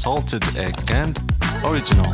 salted egg and original.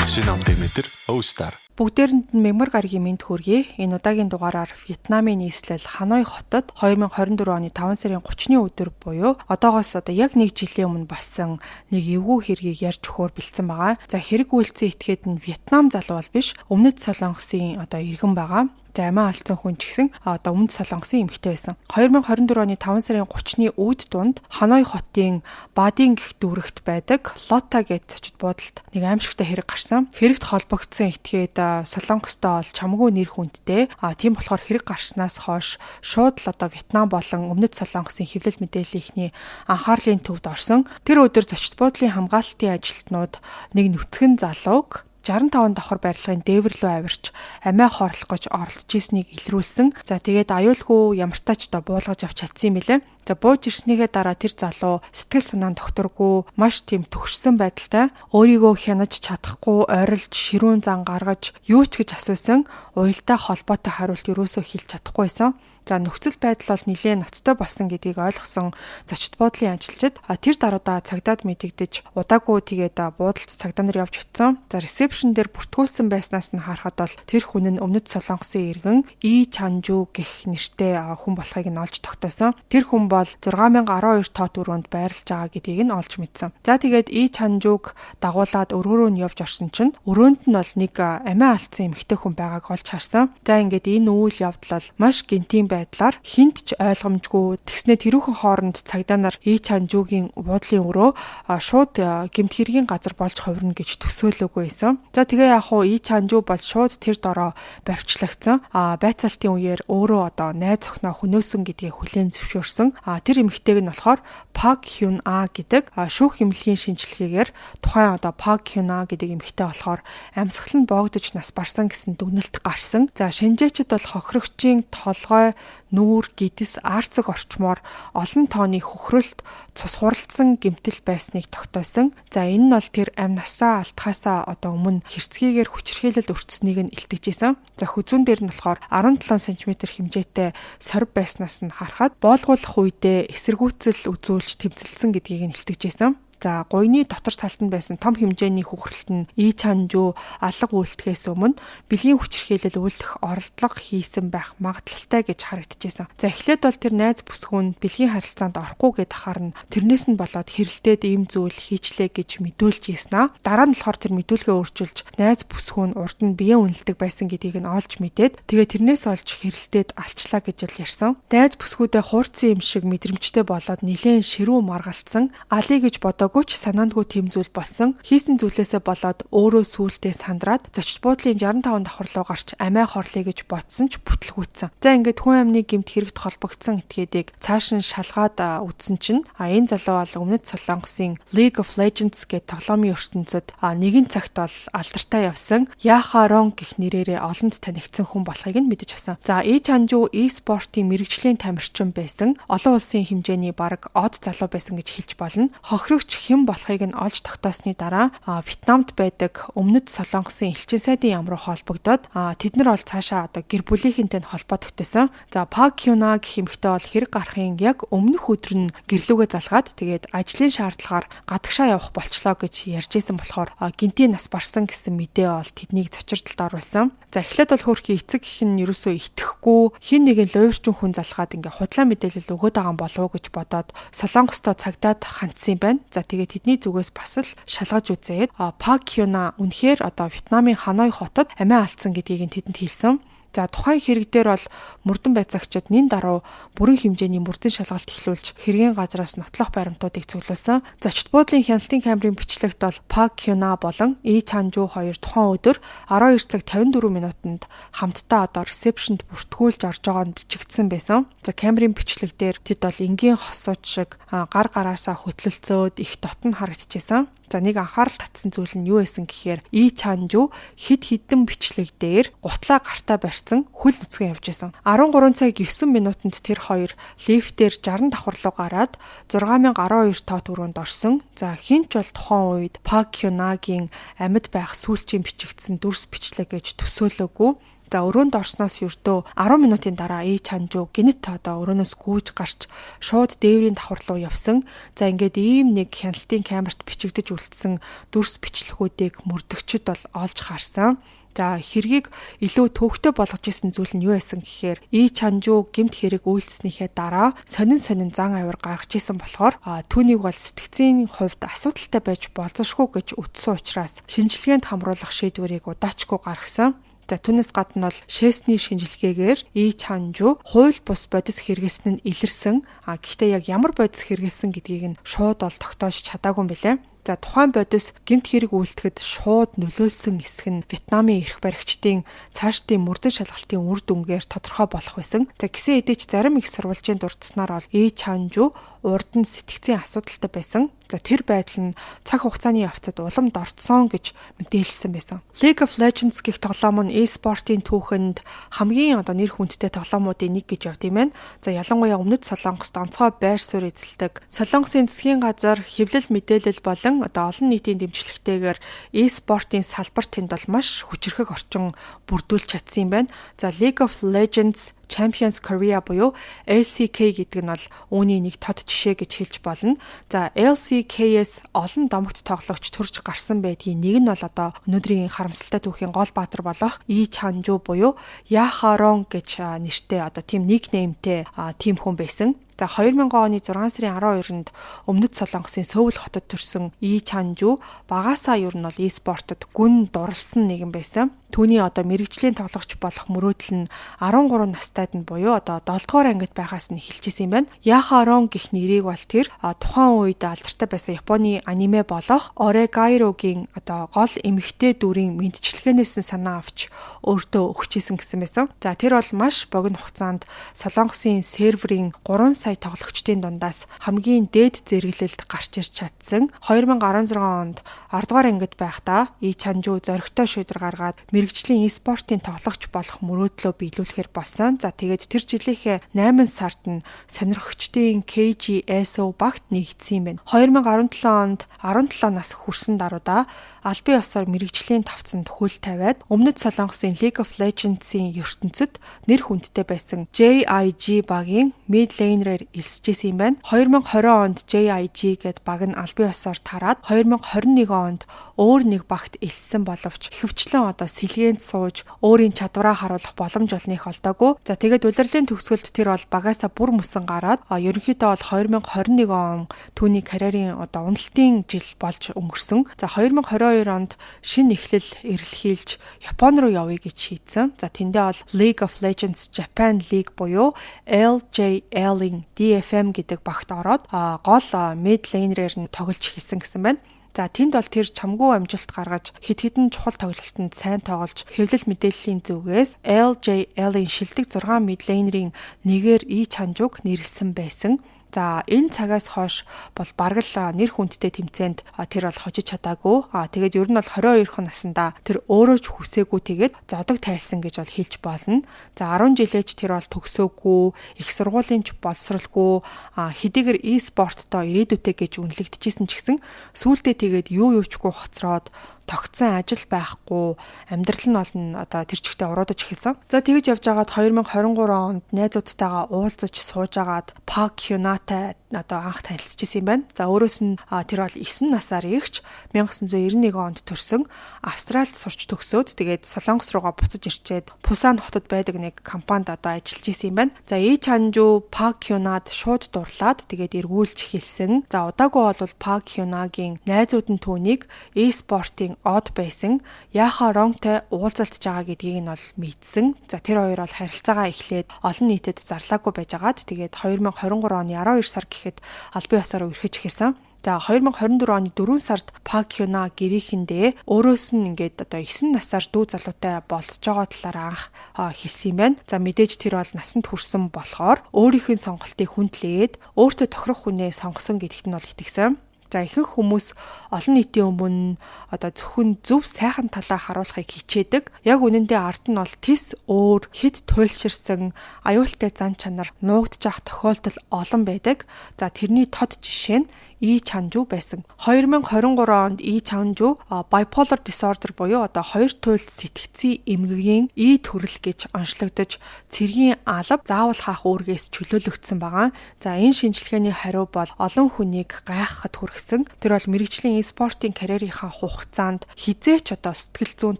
Шинам Дэмэтэр Өвстар. Бүгдээрэнд нь мемор гарагийн мэнд хүргэе. Энэ удаагийн дугаараар Вьетнамын нийслэл Ханой хотод 2024 оны 5 сарын 30-ны өдөр буюу одоогоос яг 1 жилийн өмнө болсон нэг эвгүй хэргийг ярьж өгөхөөр бэлдсэн байгаа. За хэрэг үйлцэн этгээд нь Вьетнам залуу бол биш, Өмнөд Солонгосын иргэн байгаа. За амиа алдсан хүн ч гэсэн Өмнөд Солонгосын эмэгтэй байсан. 2024 оны 5 сарын 30-ны үүд дунд Ханой хотын Бадин гэх дүүрэгт байдаг Лота гэж зочид буудалд нэг аимшигтай хэрэг гарсан. Хэрэгт холбогдсон этгээд Солонгостой бол чамгүй нэр хүндтэй. Тийм болохоор хэрэг гарснаас хойш шууд л Вьетнам болон Өмнөд Солонгосын хэвлэл мэдээллийнхний анхаарлын төвд орсон. Тэр өдөр зочид буудлын хамгаалтын ажилтнууд нэг нүцгэн залууг 65 давхар барилгын дээвэр рүү авирч амиа хорлох гэж оролдож ирснийг илрүүлсэн. За тэгээд аюулгүй ямартаа ч буулгаж авч чадсан юм билээ. За бууж ирснийхээ дараа тэр залуу сэтгэл санаа нь докторгүй маш тийм төгшсөн байдалтай өөрийгөө хянаж чадахгүй ойролж ширүүн зан гаргаж юу ч гэж асуусан. Уялдаа холбоотой хариулт юусоо хэлж чадахгүй байсан. За нөхцөл байдал бол нэлээд ноцтой болсон гэдгийг ойлгосон зочид буудлын ажилчид тэр даруйда цагдаад мэдэгдэж удаагүй тэгээд буудалд цагдаа нар явж очсон. За ресепшн дээр бүртгүүлсэн байснаас нь харахад бол тэр хүн нь Өмнөд Солонгосын иргэн И Чанжу гэх нэртэй хүн болохыг нь олж тогтоосон. Тэр хүн бол 6012 тоо төгрөнд байрлаж байгаа гэдгийг нь олж мэдсэн. За тэгээд И Чанжуг дагуулад өргөрөө нь явж орсон чинь өрөөнд нь бол нэг амиа алдсан эмэгтэй хүн байгааг олж харсан. За ингээд энэ үйл явдал бол маш гинтийн байдлаар хинт ч ойлгомжгүй тэгснэ тэрүүхэн хооронд цагдаа нар И Чанжугийн буудлын өрөө шууд гэмт хэргийн газар болж хувирна гэж төсөөлөөгүй байсан. За тэгээ яг хуу И Чанжу бол шууд тэр дороо баривчлагдсан. Байцаалтын үеэр өөрөө найз охиноо хөнөөсөн гэдгийг хүлээн зөвшөөрсөн. Тэр эмэгтэйг нь болохоор Пак Хюн А гэдэг шүүх эмнэлгийн шинжилгээгээр тухайн Пак Хюн А гэдэг эмэгтэй болохоор амьсгал нь боогдож нас барсан гэсэн дүгнэлт гарсан. За шинжээчид бол хохирогчийн толгой нүүр, гидс, арцэг орчмоор олон тооны хөхрөлт цус хуралдсан гэмтэл байсныг тогтоосон. За энэ нь бол тэр амь насаа алдхаасаа өмнө хэрцгийгээр хүчирхийлэл өртсөнийг нь илтгэжсэн. За хүзүүн дээр нь болохоор 17 см хэмжээтэй сорив байснаас нь харахад боолгуулах үедээ эсэргүүцэл үзүүлж тэмцэлсэн гэдгийг нь илтгэжсэн. За гуйны дотор талд нь байсан том хэмжээний хөхрөлт нь И Чанжу алга үлдэхээс өмнө бэлгийн хүчирхийлэл үлдэх оролдлого хийсэн байх магадлалтай гэж харагдчихсан. За эхлээд бол тэр найз бүсгүүн бэлгийн харилцаанд орохгүй гэд харна. Тэрнээс нь болоод хэрэлдээд ийм зүйл хийчлээ гэж мэдүүлж ийсэн. Дараа нь болохоор тэр мэдүүлгээ өөрчилж найз бүсгүүн урд нь биеэ үнэлдэг байсан гэдгийг нь олж мэдээд тэгээ тэрнээс олж хэрэлдээд алчлаа гэж л ярьсан. Найз бүсгүүдээ хуурцсан юм шиг мэдрэмжтэй болоод нилээн ширүү маргалцсан. Али гэж бодоагүй санаандгүй тэм зүйл болсон. Хийсэн зүйлээсээ болоод өөрөө сүултээ сандраад зочид буудлын 65 давхар руу гарч амиа хорлоё гэж бодсон ч бүтлгүүцсэн. За ингээд хүн амны гэмт хэрэгт холбогдсон этгээдийг цааш нь шалгаад үзсэн чинь энэ залуу бол Өмнөд Солонгосын League of Legends гэх тоглоомын ертөнцид нэгэн цагт бол алдартай явсан Яхарон гэх нэрээрээ олонд танигдсан хүн болохыг нь мэдэж авсан. За И Чанжу e-спортын мэрэгжлийн тамирчин байсан. Олон улсын хэмжээний бараг од залуу байсан гэж хэлж болно. Хохирогч хэн болохыг нь олж тогтоосны дараа Вьетнамд байдаг Өмнөд Солонгосын элчин сайдын яам руу холбогдоод тэд нар бол цаашаа гэр бүлийнхэнтэй холбоо тогтоосон. За Пак Хюна гэх эмэгтэй бол хэрэг гарахын яг өмнөх өдөр нь гэрлүүгээ залгаад тэгээд ажлын шаардлагаар гадагшаа явах болчлоо гэж ярьж исэн болохоор гинтийн нас барсан гэсэн мэдээ бол тэднийг цочирдолд оруулсан. За эхлээд бол хөөрхий эцэг гэх нь ерөөсөө итгэхгүй хин нэгэн луйрчин хүн залгаад ингээ худлаа мэдээлэл өгöd байгаа болов уу гэж бодоод Солонгостой цагдаад хандсан юм байна. За тэгээд тэдний зүгээс бас л шалгаж үзээд Пак Хюна үнэхээр Вьетнамын Ханой хотод амиа алдсан гэдгийг нь тэдэнд хэлсэн. За тухайн хэрэг дээр бол мөрдөн байцаагчид нин даруй бүрэн хэмжээний мөрдөн шалгалт эхлүүлж хэргийн газраас нотлох баримтуудыг цуглуулсан. Зочид буудлын хяналтын камерын бичлэгт бол Пак Хюна болон И Чанжу хоёр тухайн өдөр 12 цаг 54 минутанд хамтдаа ресепшнд бүртгүүлж орж байгаа нь бичигдсэн байсан. За камерын бичлэг дээр тэд бол энгийн хосууч шиг гар гараасаа хөтлөлцөөд их дотн харагдчихсан. За нэг анхаарал татсан зүйл нь юу байсан гэхээр И Чанжу хид хідэн бичлэг дээр гутлаа гартаа барьсан хөл нүцгэн явж байсан. 13 цаг 9 минутанд тэр хоёр лифтээр 60 давхар руу гараад 6012 тоо төгрөнд орсон. За хинч бол тухайн үед Пак Хюнагийн амьд байх сүүлчийн бичигдсэн дүрс бичлэг гэж төсөөлөөгүй. За өрөөнд орсноос ердөө 10 минутын дараа Ий Чанжу гинэт одоо өрөөнөөс гүйж гарч шууд дээврийн давхар руу явсан. За ингээд ийм нэг хяналтын камерт бичигдэж үлдсэн дүрс бичлэгүүдийг мөрдөгчд бол олж харсан. За хэргийг илүү төвөгтэй болгож исэн зүйл нь юу байсан гэхээр Ий Чанжу гэмт хэрэг үйлдэснийхээ дараа сонин зан авир гаргаж исэн болохоор түүнийг бол сэтгцийн хувьд асуудалтай байж болзошгүй гэж үтсэн учраас шинжилгээнд хамруулах шийдвэрийг удаачгүй гаргасан. За түүнээс гадна бол шээсний шинжилгээгээр Ий Чанжу хууль бус бодис хэрэглэсэн нь илэрсэн. Гэхдээ яг ямар бодис хэрэглэсэн гэдгийг нь шууд бол тогтоож чадаагүй юм билээ. За тухайн бодис гэмт хэрэг үйлдэхэд шууд нөлөөлсөн хэсэг нь Вьетнамын эрх баригчдын цаашдын мөрдөн шалгалтын үр дүнгээр тодорхой болох байсан. За гисэн хэдий ч зарим их сурвалжийн дурдсанаар бол Ий Чанжу урд нь сэтгцийн асуудалтай байсан. За тэр байдал нь цаг хугацааны явцад уламд орцсон гэж мэдээлсэн байсан. League of Legends гэх тоглоом нь e-спортын түүхэнд хамгийн нэр хүндтэй тоглоомуудын нэг гэж явд юм байна. За ялангуяа Өмнөд Солонгост онцгой байр суурь эзэлдэг Солонгосын засгийн газар хэвлэл мэдээлэл болон олон нийтийн дэмжлэгтэйгээр e-спортын салбарт тэнд бол маш хүчирхэг орчин бүрдүүлж чадсан юм байна. За League of Legends Champions Korea буюу LCK гэдэг нь бол үүний нэг тод жишээ гэж хэлж болно. За LCK-с олон домогт тоглогч төрж гарсан байдгийн нэг нь бол одоо өнөөдрийн харамсалтай түүхийн гол баатар болох Ий Чанжу буюу Яхарон гэж нэртэй одоо тийм никнеймтэй тийм хүн байсан. За 2000 оны 6 сарын 12-нд Өмнөд Солонгосын Сөүл хотод төрсэн Ий Чанжу багаасаа ер нь бол e-спортод гүн дурлсан нэгэн байсан. Түүний одоо мэрэгжлийн тоглогч болох мөрөөдөл нь 13 настайд нь буюу одоо 7 дугаар ангид байхаас нь эхэлжсэн юм байна. Яхарон гэх нэрийг бол тэр тухайн үед алдартай байсан Японы аниме болох Орегайрогийн одоо гол эмэгтэй дүрийн мэдчилгээнээс нь санаа авч өөртөө өгчээсэн гэсэн байсан. За тэр бол маш богино хугацаанд Солонгосын серверийн 3 сая тоглогчдын дундаас хамгийн дээд зэрэглэлд гарч ирж чадсан. 2016 онд 10 дугаар ангид байхдаа Ий Чанжу зоригтой шийдвэр гаргаад мэрэгжлийн e-спортын тоглогч болох мөрөөдлөө биелүүлэхээр болсон. За тэгээд тэр жилийнхээ 8 сард нь сонирхогчдын KGSO багт нэгдсэн юм байна. 2017 онд 17 нас хүрсэн даруйда албан ёсоор мэрэгжлийн тавцанд хөл тавиад Өмнөд Солонгосын League of Legends-ийн ертөнцид нэр хүндтэй байсан JIG багийн mid laner-ээр элсэжсэн юм байна. 2020 онд JIG гэд баг нь албан ёсоор тараад 2021 онд өөр нэг багт элссэн боловч ихэвчлэн одоо сэлгээнд сууж өөрийн чадвараа харуулах боломж олныг олдоогүй. За тэгээд улирлын төгсгөлд тэр бол багаасаа бүр мөсөн гараад ерөнхийдөө бол 2021 он түүний карьерийн одоо уналтын жил болж өнгөрсөн. За 2022 онд шинэ эхлэл эрэлхийлж Япон руу явъя гэж шийдсэн. За тэндээ бол League of Legends Japan League буюу LJL-ийн DFM гэдэг багт ороод гол mid laner-ээр нь тоглож эхэлсэн гэсэн байна. За тэнд бол тэр чамгүй амжилт гаргаж хэд хэдэн чухал тоглолтод сайн тоглож хэвлэл мэдээллийн зүгээс LJL-ийн шилдэг 6 mid laner-ийн нэгээр Ий Чанжуг нэрлсэн байсан. За энэ цагаас хойш бол бараг л нэр хүндтэй тэмцээнд тэр бол хожиж чадаагүй. Тэгээд ер нь бол 22 наснда тэр өөрөө ч хүсээгүй тэгээд зодог тайлсан гэж бол хэлж болно. За 10 жилээч тэр бол төгсөөгүй, их сургуулийн ч боловсралгүй, хэдийгээр e-спорттой ирээдүйтэй гэж үнэлэгдэжсэн ч гэсэн сүүлдээ тэгээд юу юучгүй хоцроод тогтсон ажил байхгүй, амьдрал нь олон одоо тэр чигтээ уруудаж эхэлсэн. За тэгэж явж байгаад 2023 онд найзуудтайгаа уулзаж суужгаад Park Hyuna-тай одоо анх танилцчихсан юм байна. За өөрөөс нь тэр бол 9 насаар игч 1991 онд төрсөн Австралид сурч төгсөөд тэгээд Солонгос руугаа буцаж ирчээд Пусан хотод байдаг нэг компанид одоо ажиллаж исэн юм байна. За Ий Чанжу Park Hyuna-д шууд дурлаад тэгээд эргүүлж эхэлсэн. За удаагүй бол Park Hyuna-гийн найзууд нь түүнийг e-спортын од байсан Яхаронтой уулзалтж байгаа гэдгийг нь бол мэдсэн. За тэр хоёр бол харилцаагаа эхлээд олон нийтэд зарлаагүй байжгаад тэгээд 2023 оны 12 сар гэхэд албан ёсоор үргэлж эхэлсэн. За 2024 оны 4 сард Park Hyuna гэрээхэндээ өөрөөс нь ингээд одоо 9 насаар дүү залуутай болцож байгаа талаар анх хэлсэн юм байна. За мэдээж тэр бол насанд хүрсэн болохоор өөрийнхөө сонголтыг хүндлээд өөртөө тохирох хүнээ сонгосон гэдэгт нь бол итгэсэн. За ихэнх хүмүүс олон нийтийн өмнө одоо зөвхөн зөв сайхан талаа харуулахыг хичээдэг. Яг үнэндээ ард нь бол тис өөр хэд туйлширсан аюултай зан чанар нуугдж явах тохиолдол олон байдаг. За тэрний тод жишээ нь Ий Чанжу байсан. 2023 онд Ий Чанжу bipolar disorder буюу одоо хоёр туйлд сэтгцийн эмгэгийн ий төрөл гэж онцлогдож цэргийн алба заавал хаах үүргээс чөлөөлөгдсөн байгаа. За энэ шинжилгээний хариу бол олон хүнийг гайхахад хүргэсэн. Тэр бол мэрэгжлийн e-спортын карьерийнхаа хугацаанд хизээч одоо сэтгэл зүйн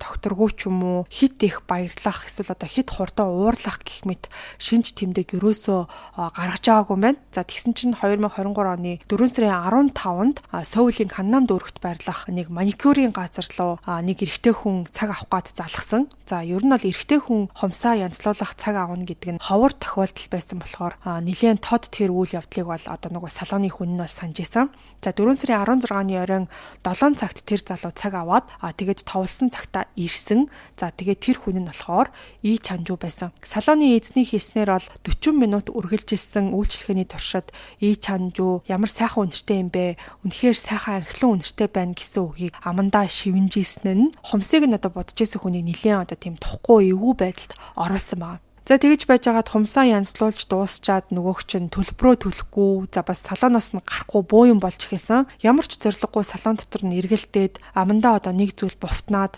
тогтворгүй ч юм уу хит их баярлах эсвэл одоо хит хурдан уурлах гэх мэт шинж тэмдэг ерөөсөө гаргаж байгаагүй байна. За тэгсэн чинь 2023 оны 4 сарын 15-нд Сөүлийн Каннам дүүрэгт байрлах нэг маникюрын газар руу нэг эрэгтэй хүн цаг авах гээд залгсан. За ер нь бол эрэгтэй хүн хумсаа янзлуулах цаг авна гэдэг нь ховор тохиолдол байсан болохоор нэлээд тод тэр үйл явдлыг бол одоо нөгөө салооны хүн нь бол санаж исэн. За 4 сарын 16-ны оройн 7 цагт тэр залуу цаг аваад тэгээд товлсон цагтаа ирсэн. За тэгээд тэр хүн нь болохоор Ий Чанжу байсан. Салооны эзний хэлснээр бол 40 минут үргэлжилсэн үйлчлэгээний туршид Ий Чанжу ямар сайхан үнэртэй юм бэ? Үнэхээр сайхан архилан үнэртэй байна гэсэн үгийг амандаа шивнжсэн нь хумсыг нь одоо бодож исэн хүний нэлээд одоо тийм тухгүй эвгүй байдалд оруулсан байна. За тэгэж байж байгаад хумсаа янзлуулж дуусчаад нөгөөх чинь төлбөрөө төлөхгүй за бас салооноос нь гарахгүй буу юм болж ихсэн. Ямар ч зориггүй салон дотор нь эргэлдээд амандаа одоо нэг зүйл буфтнаад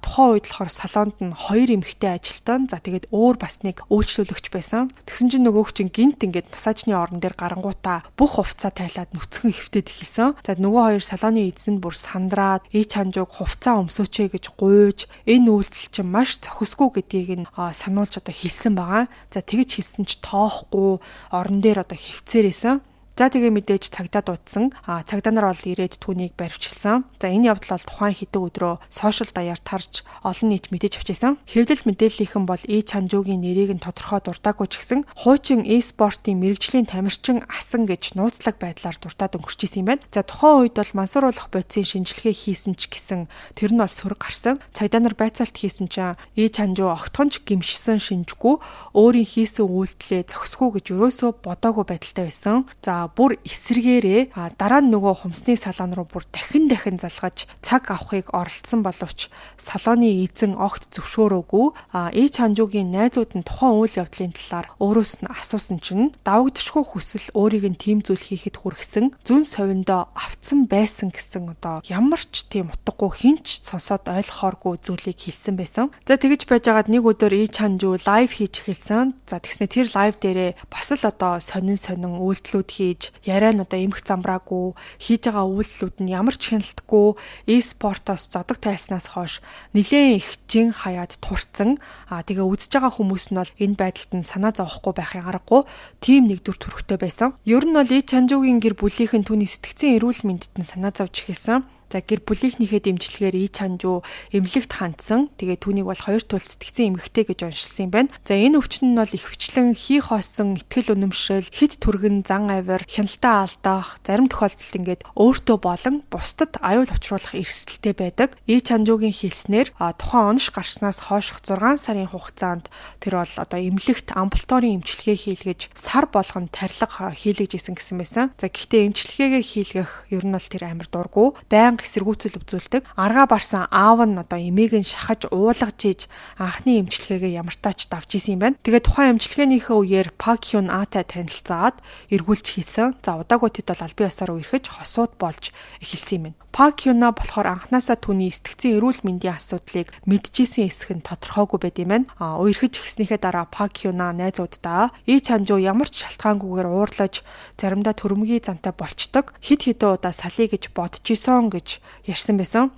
тухайн үед болохоор салонд нь 2 эмэгтэй ажилтан за тэгээд өөр бас нэг үйлчлүүлэгч байсан. Тэгсэн чинь нөгөөх чинь гинт ингээд массажны орон дээр гарангуудаа бүх хувцас тайлаад нүцгэн хөвтөд ихсэн. За нөгөө хоёр салооны эзэн нь бүр сандраад Ий Чанжуг хувцас өмсөөч гэж гуйж энэ үйлдэл чинь маш зохисгүй гэдгийг нь сануулж одоо байгаа. За тэгэж хэлсэн ч тоохгүй орон дээр одоо хөвцээрээсэн. За тэгээ мэдээж цагдаа дуудсан. Цагдаа нар бол ирээд түүнийг баривчилсан. За энэ явдал бол тухайн хэдэн өдрөө сошиал даяар тарж олон нийт мэдэж авчихсан. Хэвлэл мэдээллийнхэн бол Ий Чанжугийн нэрийг нь тодорхой дуртаагүй ч гэсэн хуучин e-спортын мэрэгжлийн тамирчин асан гэж нууцлаг байдлаар дуртаад өнгөрч исэн юм байна. За тухайн үед бол мансууруулах бодисын шинжилгээ хийсэн ч гэсэн тэр нь бол сөрөг гарсан. Цагдаа нар байцаалт хийсэн чинь Ий Чанжу огтхонч гимшсэн шинжгүй өөрийн хийсэн үйлдэлээ зохисгүй гэж өрөөсөө бодоогүй байдалтай байсан. За бүр эсрэгээрээ дараа нь нөгөө хумсны салон руу бүр дахин залгаж цаг авахыг оролдсон боловч салооны эзэн огт зөвшөөрөөгүй. Ий Чанжугийн найзууд нь тухайн үйл явдлын талаар өөрөөс нь асуусан чинь давагдшгүй хүсэл өөрийг нь тийм зүйл хийхэд хүргэсэн зүн совиндоо автсан байсан гэсэн одоо ямар ч тийм утгагүй хинч сонсоод ойлгохооргүй зүйлийг хэлсэн байсан. За тэгэж байжгаад нэг өдөр Ий Чанжу лайв хийж эхэлсэн. За тэгснэ тэр лайв дээрээ бас л одоо сонин үйлдэлүүд хийж яриа нь одоо эмх замбраагүй хийж байгаа үйлдэлүүд нь ямар ч хяналтгүй e-спортоос зодог тайснаас хойш нэлээд их жин хаяад турцсан. Тэгээ үзэж байгаа хүмүүс нь бол энэ байдалд нь санаа зовохгүй байхын аргагүй тийм нэг дүр төрхтэй байсан. Ер нь бол Ий Чанжугийн гэр бүлийнхэн түүний сэтгцийн эрүүл мэндэд нь санаа зовж эхэлсэн. За гэр бүлийнхнийхээ дэмжлэгээр Ий Чанжу эмнэлэгт хандсан. Тэгээ түүнийг бол хоёр туйлд сэтгцэн эмэгтэй гэж оншилсан юм байна. За энэ өвчин нь бол ихвчлэн хий хоосон, итгэл үнэмшил, хэд түргэн, зан авир, хяналтаа алдах, зарим тохиолдолд ингээд өөртөө болон бусдад аюул учруулах эрсдэлтэй байдаг. Ий Чанжугийн хэлснээр тухайн онош гарснаас хойш 6 сарын хугацаанд тэр бол одоо эмнэлэгт амбулаторийн эмчилгээ хийлгэж сар болгон тарилга хийлгэж исэн гэсэн байсан. За гэхдээ эмчилгээгээ хийлгэх ер нь бол тэр амар дурггүй. Эсэргүүцэл үзүүлдэг. Аргаа барсан аав нь одоо эмээг нь шахаж уулгаж ийж анхны эмчилгээгээ ямартаач давж исэн юм байна. Тэгээд тухайн эмчилгээнийхээ үеэр Пак Хён Атай танилцаад эргүүлж хийсэн. За удаагүй тэд бол албан ёсоор үерхэж хосууд болж эхэлсэн юм байна. Пак Хёна болохоор анханасаа түүний сэтгцэн эрүүл мэндийн асуудлыг мэдчихсэн эсэх нь тодорхойгүй байд юм байна. Үерхэж эхснийхээ дараа Пак Хёна найзуудаа Ий Чанжу ямар ч шалтгаангүйгээр уурлаж заримдаа төрөмгийн зантай болчдөг. Хид хідэн удаа салъя гэж бодож исэн гэж ярьсан байсан.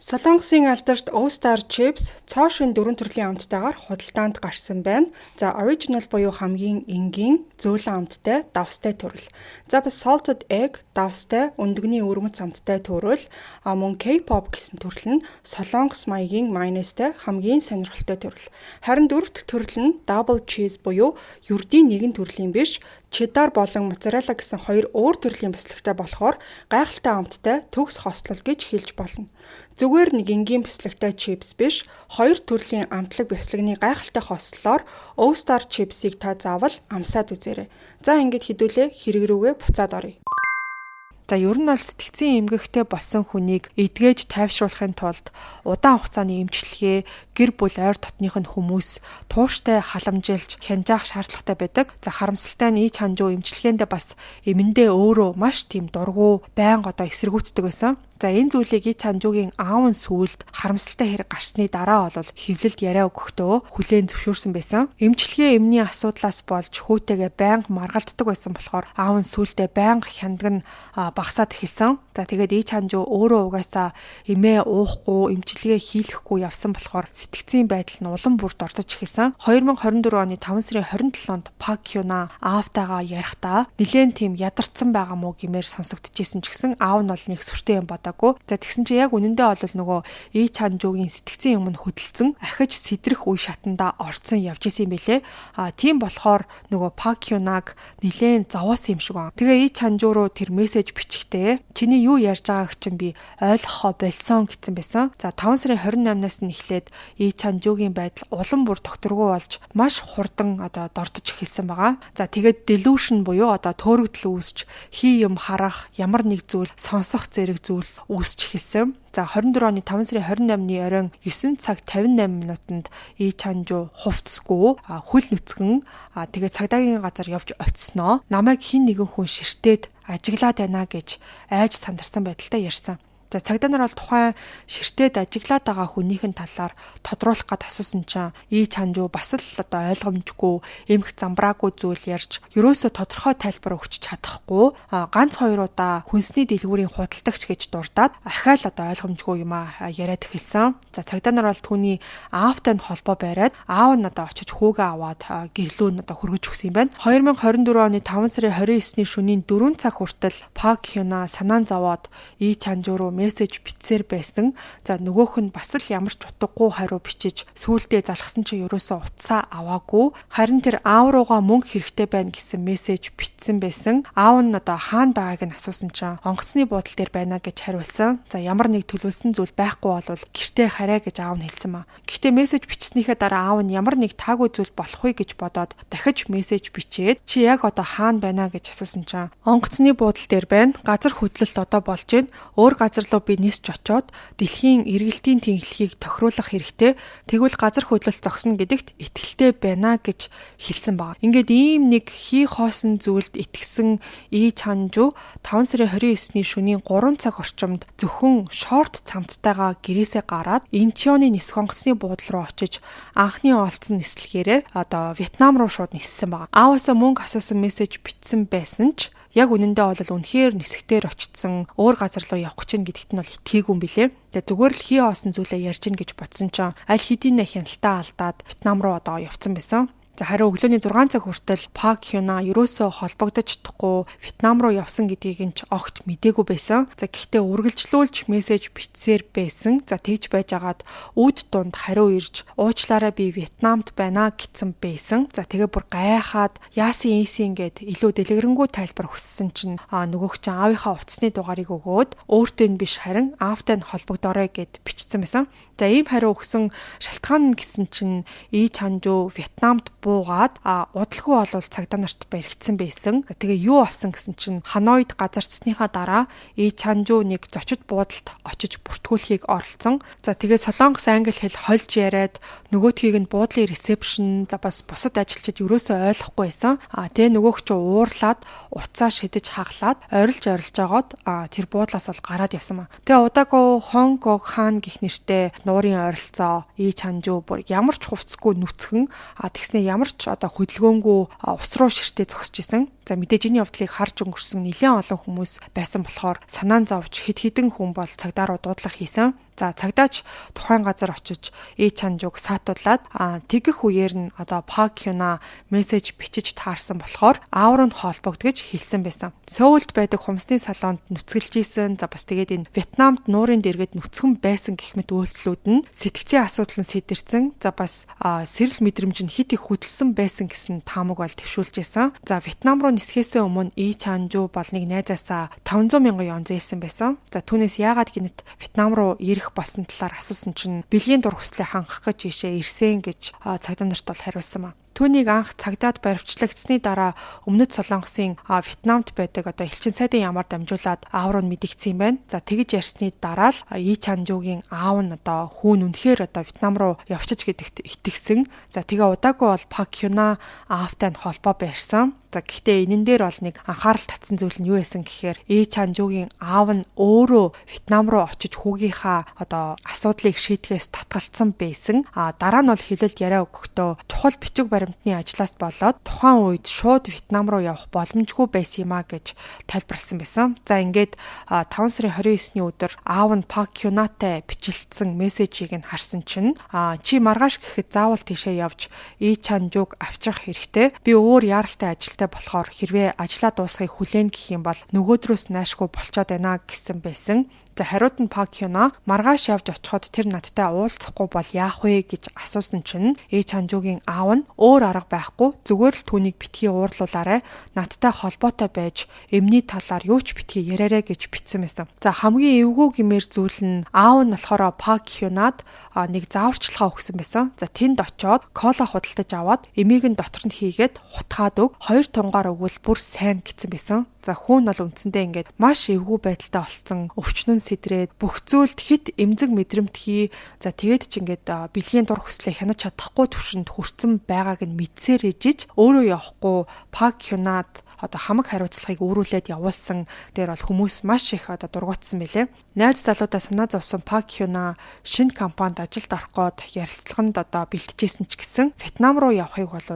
Солонгосын алдарт All Star Chips цоошин 4 төрлийн амттайгаар худалдаанд гарсан байна. За original буюу хамгийн энгийн зөөлөн амттай давстай төрөл. За бас salted egg давстай өндөгний өрмөц амттай төрөл. Мөн K-pop гэсэн төрөл нь солонгос маягийн майонезтэй хамгийн сонирхолтой төрөл. Харин дөрөвт төрөл нь double cheese буюу ердийн нэгэн төрлийн биш чеддар болон моцарелла гэсэн хоёр өөр төрлийн бэслэгтэй болохоор гайхалтай амттай төгс хослол гэж хэлж болно. Зүгээр нэг энгийн бэслэгтэй чипс биш, хоёр төрлийн амтлаг бэслэгний гайхалтай хослолоор All Star Chips-ийг та заавал амсаад үзээрэй. За ингэж хэдүүлээ хэрэг рүүгээ буцаад оръё. За ер нь бол сэтгцэн эмгэгтэй болсон хүнийг эдгэж тайвшруулахын тулд удаан хугацааны эмчилгээ, гэр бүл ойр дотных нь хүмүүс тууштай халамжилж хянжаах шаардлагатай байдаг. За харамсалтай нь Ий Чанжу эмчилгээндээ бас эмэндээ өөрөө маш тийм дургу байнга одоо эсэргүүцдэг байсан. За энэ зүйлийг Ий Чанжугийн аав нь сүүлд харамсалтай хэрэг гарсны дараа бол хэвлэлд яриа өгөхдөө хүлээн зөвшөөрсөн байсан. Эмчилгээ эмний асуудлаас болж хүүтэйгээ байнга маргалддаг байсан болохоор аав нь сүүлдээ байнга хяндаг нь багасаад эхэлсэн. За тэгээд Ий Чанжу өөрөө угаасаа эмээ уухгүй, эмчилгээ хийлэхгүй явсан болохоор сэтгцийн байдал нь улам бүр дордож эхэлсэн. 2024 оны 5 сарын 27-нд Пак Кюна аавтайгаа ярихдаа нэлээд тийм ядарсан байгаа мó гэмээр сонсогдчихсэн ч гэсэн аав нь бол нэг сүртэй юм бодоагүй. За тэгсэн чи яг үнэндээ бол нөгөө Ий Чанжугийн сэтгцийн өмнө хөдөлсөн ахиж сэтрэх үе шатанда орцсон явж исэн юм бэлээ. Тийм болохоор нөгөө Пак Кюнаг нэлээд зовоосон юм шиг байна. Тэгээ Ий Чанжу руу тэр мессеж бичихтэй. Чиний юу ярьж байгааг чинь би ойлгохоо болсон гэсэн байсан. За 5 сарын 28-наас нь эхлээд Ий Чанжугийн байдал улам бүр докторгүй болж маш хурдан одоо дордож эхэлсэн байгаа. За тэгээд delusion буюу одоо төөрөгдөл үүсч хий юм харах, ямар нэг зүйл сонсох зэрэг зүйлс үүсч эхэлсэн. За 24 оны 5 сарын 28-ны оройн 9 цаг 58 минутанд Ий Чанжу хувцсгүй хөл нүцгэн тэгээд цагдаагийн газар явж очисноо намайг хин нэгэн хүн ширтээд ажиглаад байна гэж айж сандарсан байдалтай ярьсан. За цагдаа нар бол тухайн ширтээд ажиглаад байгаа хүнийхэн талаар тодруулах гээд асуусан чинь Ий Чанжу бас л одоо ойлгомжгүй эмх замбраагүй зүйл ярьж ерөөсөө тодорхой тайлбар өгч чадахгүй ганц 2 удаа хүнсний дэлгүүрийн худалдагч гэж дурдаад ахаал одоо ойлгомжгүй юм яриад эхэлсэн. За цагдаа нар бол түүний аавтай нь холбоо бариад аав нь одоо очиж хүүгээ аваад гэрлүү нь одоо хөргөж өгсөн юм байна. 2024 оны 5 сарын 29-ний шөнийн 4 цаг хүртэл Пак Кюна санаан зовоод Ий Чанжу руу мессеж бичсээр байсан. За нөгөөх нь бас л ямар ч утгагүй хариу бичиж сүүлдээ залхсан чи ерөөсөө утсаа аваагүй. Харин тэр аав руугаа мөнгө хэрэгтэй байна гэсэн мессеж бичсэн байсан. Аав нь одоо хаана байгааг нь асуусан чинь онгоцны буудлын дээр байна гэж хариулсан. За ямар нэг төлөвлөсөн зүйл байхгүй бол гэртээ хараа гэж аав нь хэлсэн маа. Гэхдээ мессеж бичснийхээ дараа аав нь ямар нэг таагүй зүйл болох вэ гэж бодоод дахиж мессеж бичээд чи яг одоо хаана байна гэж асуусан чинь онгоцны буудлын дээр байна. Газар хөдлөлт одоо болж байна. Өөр газар би нисч очоод дэлхийн эргэлтийн тэнхлэхийг тохируулах хэрэгтэй. Тэгвэл газар хөдлөлт зогсно гэдэгт итгэлтэй байна гэж хэлсэн баг. Ингээд ийм нэг хий хоосон зүйлд итгэсэн Ий Чанжу 5 сарын 29-ний шөнийн 3 цаг орчимд зөвхөн шорт цамцтайгаа гэрээсээ гараад Инчионы нисэх онгоцны буудлын руу очиж анхны олцсон нислэгээрээ одоо Вьетнам руу шууд ниссэн баг. Ааваасаа мөнгө асуусан мессеж бичсэн байсан ч яг үнэндээ бол үнэхээр нисгтээр очсон өөр газар руу явах гэж гэдэгт нь бол итгээгүй юм билээ. Тэгээ зүгээр л хий хоосон зүйлээ ярьж гин гэж бодсон чинь аль хэдийн хяналтаа алдаад Вьетнам руу одоо явцсан байсан. За хариу өглөөний 6 цаг хүртэл Пак Кюна ерөөсөө холбогдож чадахгүй Вьетнам руу явсан гэдгийг нь ч огт мдээгүй байсан. За гэхдээ үргэлжлүүлж мессеж бичсээр байсан. За тэгж байжгаад үүд дунд хариу ирж уучлаарай би Вьетнамд байна гэсэн байсан. За тэгээ бүр гайхаад яасын ийсэн гэд илүү дэлгэрэнгүй тайлбар хүссэн чинь нөгөөх чинь аавынхаа утасны дугаарыг өгөөд өөртөө нь биш харин аавтай нь холбогдорой гэд бичсэн байсан. За ийм хариу өгсөн шалтгаан нь гэсэн чинь Ий Чанжу Вьетнамд буугаад удалгүй болвол цагдаа нарт баригдсан байсан. Тэгээ юу болсон гэсэн чинь Ханоид газарцсныхаа дараа Ий Чанжу нэг зочид буудалд очиж бүртгүүлэхийг оролцсон. За тэгээ солонгос англи хэл хольж яриад нөгөөдхийг нь буудлын ресепшн за бас бусад ажилчид ерөөсөө ойлгохгүй байсан. Тэгээ нөгөөх чи уурлаад уцаа шидэж хаглаад орилж жагаад тэр буудлаас бол гараад явсан маа. Тэгээ удаагүй Хонгконг хаан гэх нэртэй нуурын ойролцоо Ий Чанжу бүр ямар ч хувцсгүй нүцгэн тэгснэ ямар ч одоо хөдөлгөөнгүй ус руу ширтээ зогсож исэн. За мэдээж энэ явдлыг харж өнгөрсөн нэлээд олон хүмүүс байсан болохоор санаан зовж хэд хэдэн хүн бол цагдаа руу дуудлага хийсэн. За цагдаач тухайн газар очиж Ий Чанжуг саатуулаад тэгэх үеэр нь одоо Пак Кюна мессеж бичиж таарсан болохоор аав руу холбогдгож хэлсэн байсан. Сөүлд байдаг хумсны салонд нүцгэлж исэн. За бас тэгээд энэ Вьетнамд нуурын дэргэд нүцгэн байсан гэх мэт үйлдэлүүд нь сэтгцийн асуудал нь сэдэрсэн. За бас сэрэл мэдрэмж нь хит их хөдөлсөн байсан гэсэн таамаг бол төвшүүлж исэн. За Вьетнам руу нисхээсээ өмнө Ий Чанжу бол нэг найзаасаа 500,000 вон зээлсэн байсан. За түүнээс яагаад гинэт Вьетнам руу ирэх болсон талаар асуусан чинь бэлгийн дур хүслээ хангах гэж ийшээ ирсэн гэж цагдаа нарт бол хариулсан маа. Түүнийг анх цагдаад баривчлагдсны дараа Өмнөд Солонгосын Вьетнамд байдаг одоо элчин сайдын ямаар дамжуулаад аав руу мэдэгдсэн юм байна. За тэгж ярьсны дараа л Ий Чанжуугийн аав нь одоо хүүн үнэхээр одоо Вьетнам руу явчих гэдэгт итгэсэн. За тэгээ удаагүй бол Пак Кюна аавтай нь холбоо барьсан. За гэхдээ энэн дээр бол нэг анхаарал татсан зүйл нь юу байсан гэхээр Ий Чанжуугийн аав нь өөрөө Вьетнам руу очиж хүүгийнхаа одоо асуудлыг шийдэхээс татгалцсан байсан. Дараа нь бол хэвлэлд яриа өгөхдөө чухал бичиг баримтны ажлаас болоод тухайн үед шууд Вьетнам руу явах боломжгүй байсан юм а гэж тайлбарласан байсан. За ингээд 5 сарын 29-ний өдөр аав нь Пак Кюнатай бичлэлсэн мессежийг нь харсан чинь чи маргааш гэхэд заавал тийшээ явж Ий Чанжууг авчрах хэрэгтэй. Би өөр яаралтай ажилтай болохоор хэрвээ ажлаа дуусгахыг хүлээн гэх юм бол нөгөөдрөөс наашгүй болцоод байна гэсэн байсан. За хариуд нь Пак Кюна маргааш явж очиход тэр надтай уулзахгүй бол яах вэ гэж асуусан чинь Ий Чанжуугийн аав нь өөр арга байхгүй зүгээр л түүнийг битгий уурлуулаарай, надтай холбоотой байж эмний талаар юу ч битгий яриарай гэж бичсэн байсан. За хамгийн эвгүй гэмээр зүйл нь аав нь болохоор Пак Кюнад нэг зааварчилгаа өгсөн байсан. За тэнд очиод кола худалдаж аваад эмийг нь дотор нь хийгээд хутгаад өг 2 тунгаар өгвөл бүр сайн гэсэн байсан. За хүүн бол үндсэндээ ингээд маш эвгүй байдалтай болсон, өвчнөн сэдрээд бүх зүйлд хит эмзэг мэдрэмтгий. За тэгээд ч ингээд бэлгийн дур хүслээ хянаж чадахгүй төвшөнд хүрсэн байгааг нь мэдсээр ижиж өөрөө явахгүй Пак Кюнад одоо хамаг хариуцлагыг өөрүүлээд явуулсан дээр бол хүмүүс маш их одоо дургуутсан байлээ. Найз залуудаа санаа зовсон Пак Кюна шинэ компанид ажилд орох гээд ярилцлаганд одоо бэлтжижсэн ч гэсэн Вьетнам руу явахыг бол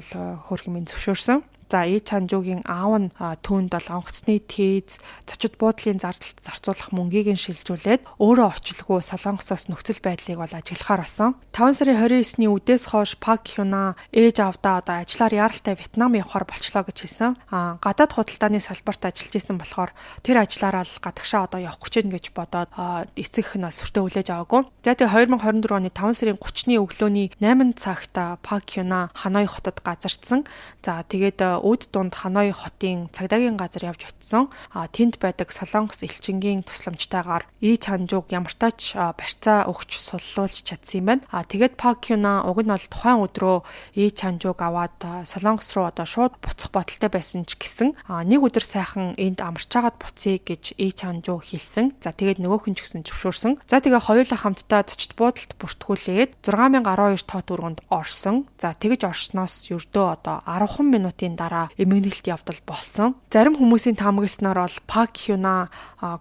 хөргөмийн зөвшөөрсөн. За Ий Чанжуугийн аав нь түүнд бол онгоцны тээз, зочид буудлын зардалд зарцуулах мөнгийг нь шилжүүлээд өөрөө очлгүй Солонгосоос нөхцөл байдлыг бол ажиглахаар болсон. 5 сарын 29-ний үдээс хойш Пак Кюна ээж авдаа одоо ажиллаар яаралтай Вьетнам явахаар болчлоо гэж хэлсэн. Гадаад худалдааны салбарт ажиллаж исэн болохоор тэр ажиллаараа л гадагшаа одоо явах гэж гэж бодоод эцэг нь бол сүртэй хүлээж аваагүй. За тэгээ 2024 оны 5 сарын 30-ны өглөөний 8 цагт Пак Кюна Ханой хотод газардсан. За тэгээд өд дунд Ханой хотын цагдаагийн газар явж очисон. Тэнд байдаг Солонгос элчингийн тусламжтайгаар Ий Чанжууг ямартаач барьцаа өгч суллуулж чадсан юм байна. Тэгээд Пак Кюна уг нь бол тухайн өдрөө Ий Чанжууг аваад Солонгос руу одоо шууд буцах бодолтой байсан ч гэсэн нэг өдөр сайхан энд амарч агаад буцъя гэж Ий Чанжуу хэлсэн. За тэгээд нөгөөх нь ч гэсэн зөвшөөрсөн. За тэгээ хоёулаа хамтдаа зочид буудалд бүртгүүлээд 6012 тоо төгрөгөнд орсон. За тэгж орсноос ердөө одоо 10 минутын дараа эмгэнэлт явдал болсон. Зарим хүмүүсийн таамагласнаар бол Пак Кюна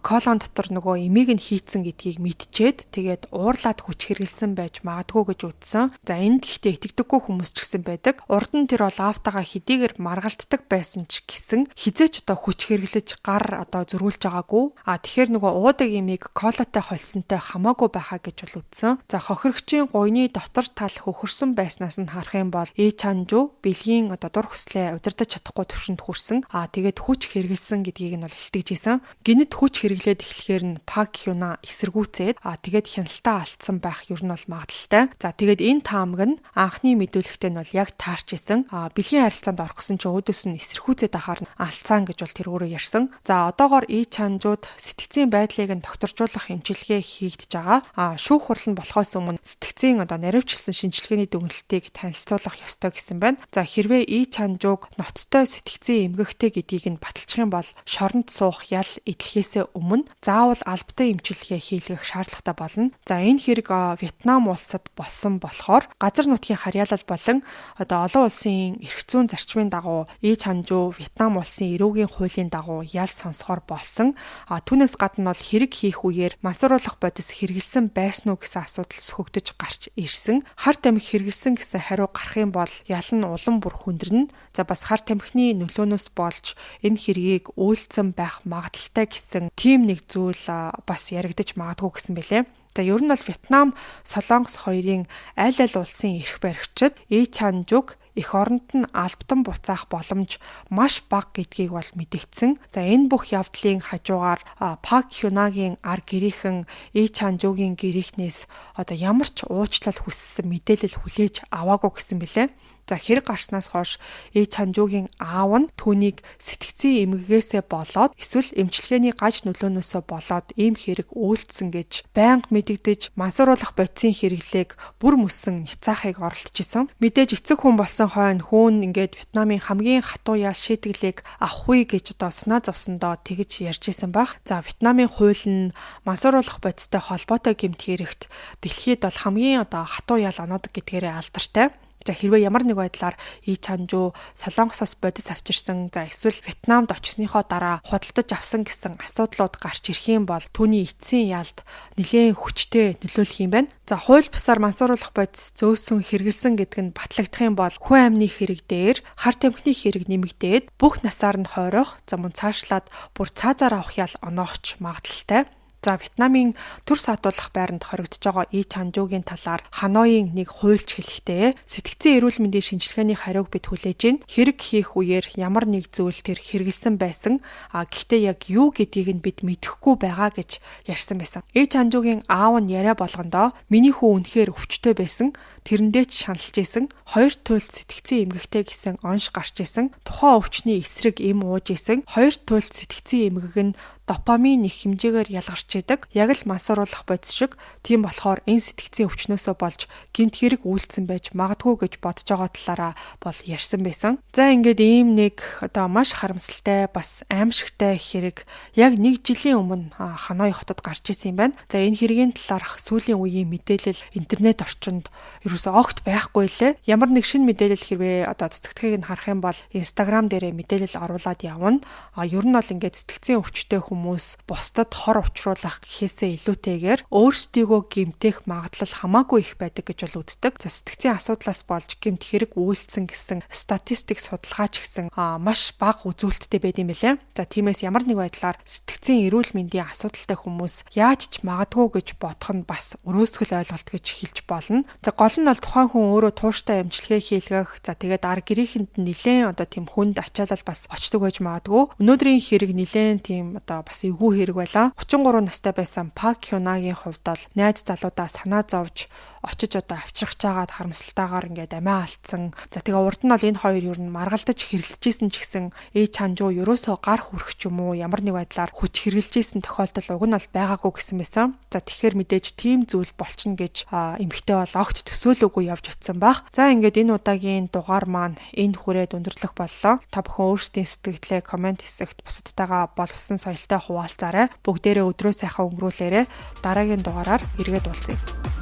колон дотор нөгөө эмийг нь хийцэн гэдгийг мэдчихэд тэгээд уурлаад хүч хэргэлсэн байж магадгүй гэж үзсэн. За энд гэхдээ итгэдэггүй хүмүүс ч гэсэн байдаг. Урд нь тэр бол аавтайгаа хэдийгээр маргалддаг байсан ч гэсэн хизээч одоо хүч хэрглэж гар одоо зөрүүлж байгаагүй. Тэгэхээр нөгөө уудаг эмийг колотой холсонтой хамаагүй байхаа гэж бол үзсэн. За хохирогчийн гуйны дотор тал хөхөрсөн байснаас нь харах юм бол Ий Чанжуу бэлгийн одоо дур хүслээ удирдах чадахгүй төвшөнд хүрсэн. Тэгээд хүч хэргэлсэн гэдгийг нь бол илтгэж исэн. Гинэт хүч хэрэглээд эхлэхээр нь Пак Кюна эсэргүүцээд тэгээд хяналтаа алдсан байх ер нь бол магадaltaй. За тэгээд энэ таамаг нь анхны мэдүүлэгтээ нь бол яг таарч исэн. Бэлгийн харилцаанд орох гэсэн чинь өөдөөс нь эсэргүүцээд ахаар нь алдсан гэж бол тэр өөрөө ярьсан. За одоогоор Ий Чанжууд сэтгцийн байдлыг нь докторжуулах эмчилгээ хийгдэж байгаа. Шүүх хурал нь болохоос өмнө сэтгцийн одоо наривчлсан шинжилгээний дүгнэлтийг танилцуулах ёстой гэсэн байна. За хэрвээ Ий Чанжууг ноцтой сэтгцийн эмгэгтэй гэдгийг нь баталчих юм бол шоронд суух ял эдлэхээс өмнө заавал албатай эмчилгээ хийлгэх шаардлагатай болно. За энэ хэрэг Вьетнам улсад болсон болохоор газар нутгийн харьяалал болон одоо олон улсын эрх зүйн зарчмын дагуу Ий Чанжуу Вьетнам улсын эрүүгийн хуулийн дагуу ял сонсохоор болсон. Түүнээс гадна бол хэрэг хийх үеэр мансууруулах бодис хэрэгэлсэн байсан уу гэсэн асуудал сөхөгдөж гарч ирсэн. Хар тамхи хэрэгэлсэн гэсэн хариу гарах юм бол ял нь улам бүр хүндэрнэ. За бас хар тамхины нөлөөнөөс болж энэ хэргийг үйлцэн байх магадaltaй гэсэн тийм нэг зүйл бас яригдаж магадгүй гэсэн бэлээ. За ер нь бол Вьетнам, Солонгос хоёрын аль аль улсын эрх баригчид Ий Чанжууг эх оронд нь албатан буцаах боломж маш бага гэдгийг бол мэдэгдсэн. За энэ бүх явдлын хажуугаар Пак Кюнагийн ар гэрийнхэн Ий Чанжуугийн гэрийнхнээс одоо ямар ч уучлал хүссэн мэдээлэл хүлээж аваагүй гэсэн бэлээ. За хэрэг гарснаас хойш Ий Чанжуугийн аав нь түүнийг сэтгцийн эмгэгээсээ болоод эсвэл эмчилгээний гаж нөлөөнөөсөө болоод ийм хэрэг үйлдсэн гэж байнга мэдэгдэж мансууруулах бодисын хэрэглээг бүр мөсөн няцаахыг оролдож исэн. Мэдээж эцэг хүн болсон хойно хүүн ингээд Вьетнамын хамгийн хатуу ял шийтгэлийг авахгүй гэж санаа зовсондоо тэгж ярьж исэн баг. За Вьетнамын хууль нь мансууруулах бодистой холбоотой гэмт хэрэгт дэлхийд бол хамгийн хатуу ял оноодог гэдгээрээ алдартай. За хэрвээ ямар нэг байдлаар Ий Чанжуу Солонгосоос бодис авчирсан, за эсвэл Вьетнамд очсныхоо дараа худалдаж авсан гэсэн асуудлууд гарч ирэх юм бол түүний эцсийн ялд нэлээд хүчтэй нөлөөлөх юм байна. За хууль бусаар мансууруулах бодис зөөсөн хэрэгэлсэн гэдэг нь батлагдах юм бол хүн амны хэрэг дээр хар тамхины хэрэг нэмэгдээд бүх насаар нь хойрох, за мөн цаашлаад бүр цаазаар авах ял оноохч магадлалтай. За Вьетнамын төр саатуулах байранд хоригдож байгаа Ий Чанжуугийн талаар Ханоийн нэг хуульч хэлэхдээ сэтгцийн эрүүл мэндийн шинжилгээний хариуг бид хүлээж байна. Хэрэг хийх үеэр ямар нэг зүйл тэр хэрэгэлсэн байсан. Гэхдээ яг юу гэдгийг нь бид мэдэхгүй байгаа гэж ярьсан байсан. Ий Чанжуугийн аав нь яриа болгондоо миний хүү үнэхээр өвчтөй байсан. Тэрэндээ ч шаналж исэн. 2 туйлд сэтгцийн эмгэгтэй гэсэн онш гарч исэн. Тухайн өвчний эсрэг эм ууж исэн. 2 туйлд сэтгцийн эмгэг нь допамин их хэмжээгээр ялгарч идэг. Яг л мансууруулах бодис шиг. Тийм болохоор энэ сэтгцийн өвчнөөсөө болж гэмт хэрэг үйлдсэн байж магадгүй гэж бодож байгаа талаараа бол ярьсан байсан. За ингээд ийм нэг маш харамсалтай бас аимшигтай хэрэг яг 1 жилийн өмнө Ханой хотод гарч ирсэн юм байна. За энэ хэргийн талаарх сүүлийн үеийн мэдээлэл интернет орчинд ерөөсөө огт байхгүй лээ. Ямар нэг шинэ мэдээлэл хэрвээ цэцэгтгийг нь харах юм бол Instagram дээрээ мэдээлэл оруулаад явна. Ер нь бол ингээд сэтгцийн өвчтэй хүмүүс бусдад хор учруулах гэхээсээ илүүтэйгээр өөрсдийгөө гэмтэх магадлал хамаагүй их байдаг гэж бол үздэг. За сэтгцийн асуудлаас болж гэмт хэрэг үйлдсэн гэсэн статистик судалгаач гэсэн маш бага үзүүлэлттэй байд юм билээ. За тиймээс ямар нэг байдлаар сэтгцийн эрүүл мэндийн асуудалтай хүмүүс яаж ч магадгүй гэж бодох нь бас өрөөсгөл ойлголт гэж хэлж болно. За гол нь бол тухайн хүн өөрөө тууштай эмчилгээ хийлгэх, за тэгээд ар гэрийнхэнд нилээн тийм хүнд ачаалал бас очдог байж магадгүй. Өнөөдрийн хэрэг нилээн тийм бас эвгүй хэрэг байлаа. 33 настай байсан Пак Хёнагийн хувьд бол найз залуудаа санаа зовж очиж авчрах чагаад харамсалтайгаар ингээд амиа алдсан. За тэгээ урд нь бол энэ хоёр ер нь маргалдаж хэрэлдэжсэн ч гэсэн Ий Чанжуу ерөөсөө гар хүрэх ч юм уу ямар нэг байдлаар хүч хэрэлжсэн тохиолдол уг нь бол байгаагүй гэсэн байсан. За тэгэхээр мэдээж тийм зүйл болчихно гэж эмэгтэй бол огт төсөөлөөгүй явж утсан баг. За ингээд энэ удаагийн дугаар маань энэ хүрээд өндөрлөх боллоо. Та бүхэн өөрсдийн сэтгэлдээ комент хэсэгт бусадтайгаа боловсон соёлтой хуваалцаарай. Бүгдээрээ өдрөө сайхан өнгөрүүлээрэй. Дараагийн дугаараар эргээд уулзъя.